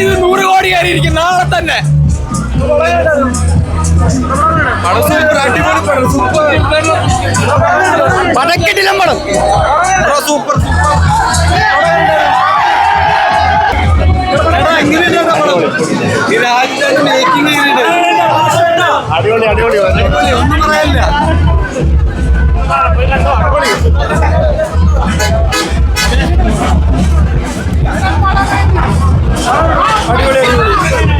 ഇത് 100 കോടി കയറിയിരിക്കും നാളെ തന്നെ. പടക്കെട്ടിലും പടം സൂപ്പർ. അടിപൊളി അടിപൊളി ഒന്നും പറയാനില്ല.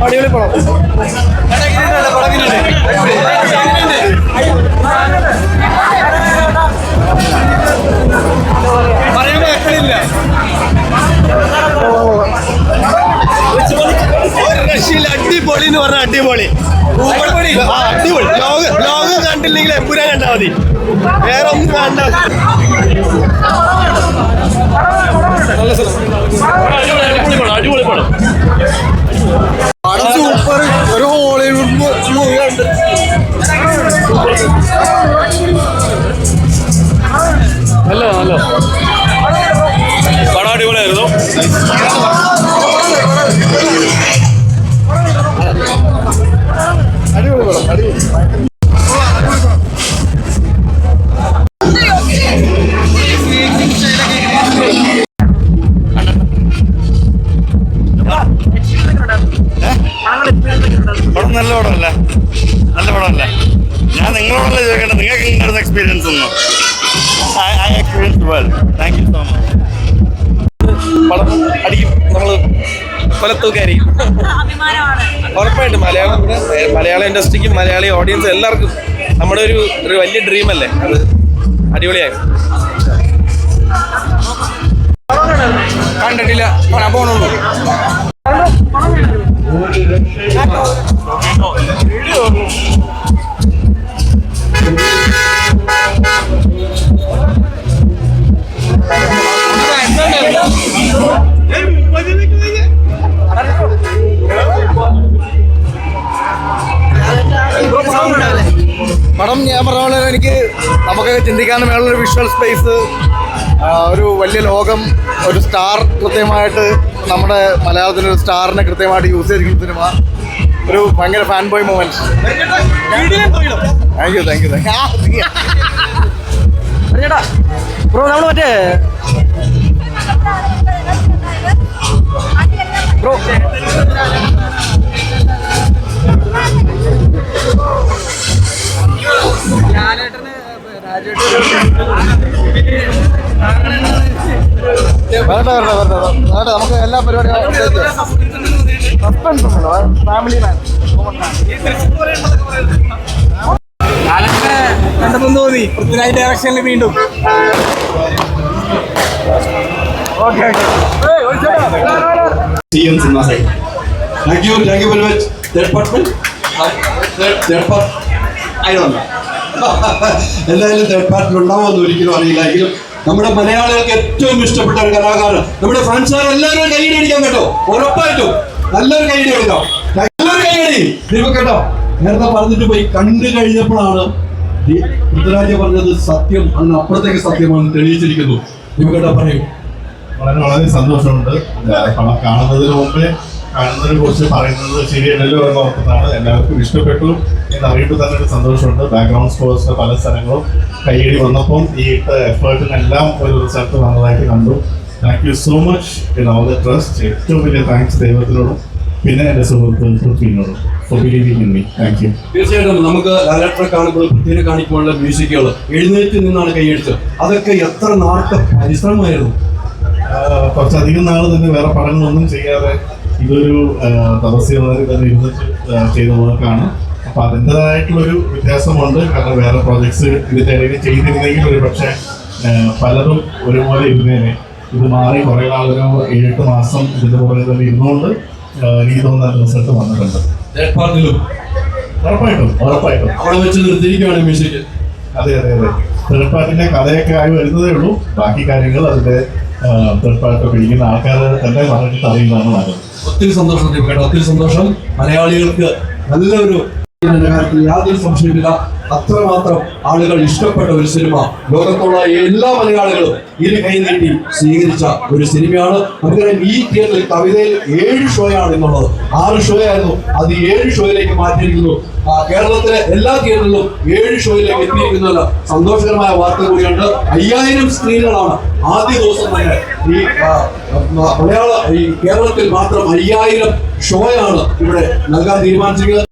അടിപൊളി പടം. പറയാൻ കേൾക്കണില്ല. അടിപൊളി എന്ന് പറഞ്ഞാൽ അടിപൊളി അടിപൊളി. ലോകം കണ്ടില്ലെങ്കിൽ എപ്പുരാൻ കണ്ടാൽ മതി, വേറെ ഒന്നും കണ്ടാ അടിപൊളി പടം. സൂപ്പർ. ഒരു ഹോളിവുഡ് മൂവി കണ്ട് നല്ല നല്ല പടം അടിപൊളിയായിരുന്നു. അടിപൊളി പടം അടിപൊളി. പടം നല്ല പടമല്ല, നല്ല പടമല്ല. ഞാൻ നിങ്ങളോടല്ല ചോദിക്കേണ്ടത്, നിങ്ങൾക്ക് ഇങ്ങനത്തെ എക്സ്പീരിയൻസ് ഒന്നും. I experience well. Thank you so much. പടം അടിക്കും, നമ്മൾ കൊലത്തൂക്കായിരിക്കും ഉറപ്പായിട്ടും. മലയാള ഇൻഡസ്ട്രിക്കും മലയാളി ഓഡിയൻസ് എല്ലാവർക്കും നമ്മുടെ ഒരു വലിയ ഡ്രീം അല്ലേ അത്. അടിപൊളിയായി. കണ്ടിട്ടില്ല, കാണാൻ പോകണുള്ളൂ. പടം ഞാൻ പറഞ്ഞ പോലെ എനിക്ക് നമുക്ക് ചിന്തിക്കാൻ മേലുള്ളൊരു വിഷ്വൽ സ്പേസ്, ഒരു വലിയ ലോകം, ഒരു സ്റ്റാർ കൃത്യമായിട്ട് നമ്മുടെ മലയാളത്തിൻ്റെ ഒരു സ്റ്റാറിനെ കൃത്യമായിട്ട് യൂസ് ചെയ്തിരിക്കുന്ന സിനിമ. ഒരു ഭയങ്കര fan boy moment. Thank you thank you thank you. Bro നമ്മൾ മറ്റേ ബ്രോ നമുക്ക് എല്ലാ പരിപാടികളും ഫാമിലി മാൻ കണ്ടെന്ന് തോന്നി. പൃഥ്വിരാജ് ഡയറക്ഷനിൽ വീണ്ടും. Thank you very much. That part, I don't know. എന്തായാലും തേർഡ് പാർട്ടിൽ ഉണ്ടാവുമെന്ന് ഒരിക്കലും അറിയില്ല. എങ്കിലും നമ്മുടെ മലയാളികൾക്ക് ഏറ്റവും ഇഷ്ടപ്പെട്ട ഒരു കലാകാരൻ നമ്മുടെ ഫ്രണ്ട്സുകാർ എല്ലാവരും കൈയ്യടി അടിക്കാൻ കേട്ടോ, ഉറപ്പായിട്ടും നല്ലൊരു കൈയ്യടി എടുക്കാം, നല്ലൊരു കൈയ്യടി ദീപക് കേട്ടോ. നേരത്തെ പറഞ്ഞിട്ട് പോയി കണ്ടു കഴിഞ്ഞപ്പോഴാണ് പൃഥ്വിരാജ് പറഞ്ഞത് സത്യം, അതിനപ്പുറത്തേക്ക് സത്യമാണെന്ന് തെളിയിച്ചിരിക്കുന്നു. ദീപക് കേട്ടോ പറയും. വളരെ സന്തോഷമുണ്ട്. പടം കാണുന്നതിന് മുമ്പേ കാണുന്നതിനെ കുറിച്ച് പറയുന്നത് ശരിയല്ലല്ലോ എന്ന് ഓർക്കുന്നതാണ്. എല്ലാവർക്കും ഇഷ്ടപ്പെട്ടു എന്നറിയുമ്പോൾ തന്നെ ഒരു സന്തോഷമുണ്ട്. ബാക്ക്ഗ്രൗണ്ട് സ്കോഴ്സ് പല സ്ഥലങ്ങളും കൈയടി വന്നപ്പം ഈ ഇട്ട എഫേർട്ടിനെല്ലാം ഒരു റിസൾട്ട് വന്നതായിട്ട് കണ്ടു. Thank you so much in all the trust. ഏറ്റവും വലിയ താങ്ക്സ് ദൈവത്തിനോടും പിന്നെ എൻ്റെ സുഹൃത്ത് പൃഥ്വിനോടും for believing in me. Thank you. തീർച്ചയായിട്ടും നമുക്ക് ലാലേട്ടനെ കാണുമ്പോൾ പൃഥ്വിനെ കാണിക്കുമ്പോഴുള്ള മ്യൂസിക്കുകൾ എഴുന്നേറ്റ് നിന്നാണ് കൈയടിച്ചത്. അതൊക്കെ എത്ര നാളത്തെ പരിശ്രമമായിരുന്നു. കുറച്ചധികം നാൾ തന്നെ വേറെ പടങ്ങളൊന്നും ചെയ്യാതെ ഇതൊരു തപസ്യമായി തന്നെ ഇരുന്നിട്ട് ചെയ്ത വർക്കാണ്. അപ്പോൾ അതിൻ്റെതായിട്ടുള്ളൊരു വ്യത്യാസമുണ്ട്. കാരണം വേറെ പ്രോജക്ട്സ് ഇതിൻ്റെ ഇടയിൽ ചെയ്തിരുന്നെങ്കിൽ ഒരു പക്ഷേ പലതും ഒരുപോലെ ഇരുന്നേനെ. ഇത് മാറി കുറേ നാളൊരു 7-8 മാസം ഇതിൻ്റെ പുറകെ തന്നെ ഇരുന്നുകൊണ്ട് എനിക്ക് തോന്നുന്ന റിസൾട്ട് വന്നിട്ടുണ്ട്. ഉറപ്പായിട്ടും അവിടെ വെച്ച് നിർത്തിയിരിക്കുകയാണ് മ്യൂസിക്. അതെ അതെ അതെ. തേർഡ് പാർട്ടിൻ്റെ കഥയൊക്കെ ആയി വരുന്നതേ ഉള്ളൂ. ബാക്കി കാര്യങ്ങൾ അതിൻ്റെ തേർഡ് പാർട്ടി പിടിക്കുന്ന ആൾക്കാർ തന്നെ പറഞ്ഞിട്ട് അറിയുന്നതാണ് നല്ലത്. ഒത്തിരി സന്തോഷം കേട്ടോ, ഒത്തിരി സന്തോഷം. മലയാളികൾക്ക് നല്ലൊരു കാര്യത്തിൽ യാതൊരു സംശയമില്ല. അത്രമാത്രം ആളുകൾ ഇഷ്ടപ്പെട്ട ഒരു സിനിമ, ലോകത്തുള്ള എല്ലാ മലയാളികളും ഇരു കൈ നീട്ടി സ്വീകരിച്ച ഒരു സിനിമയാണ്. നമുക്കറിയാം ഈ തിയേറ്ററിൽ കവിതയിൽ 7 ഷോയാണ് എന്നുള്ളത്. 6 ഷോ ആയിരുന്നു, അത് 7 ഷോയിലേക്ക് മാറ്റിയിരിക്കുന്നു. കേരളത്തിലെ എല്ലാ തിയേറ്ററിലും 7 ഷോയിലേക്ക് എത്തിയിരിക്കുന്ന സന്തോഷകരമായ വാർത്ത കൂടിയുണ്ട്. 5000 സ്ക്രീനുകളാണ് ആദ്യ ദിവസം തന്നെ ഈ കേരളത്തിൽ മാത്രം 5000 ഷോയാണ് ഇവിടെ നൽകാൻ തീരുമാനിച്ചിരിക്കുന്നത്.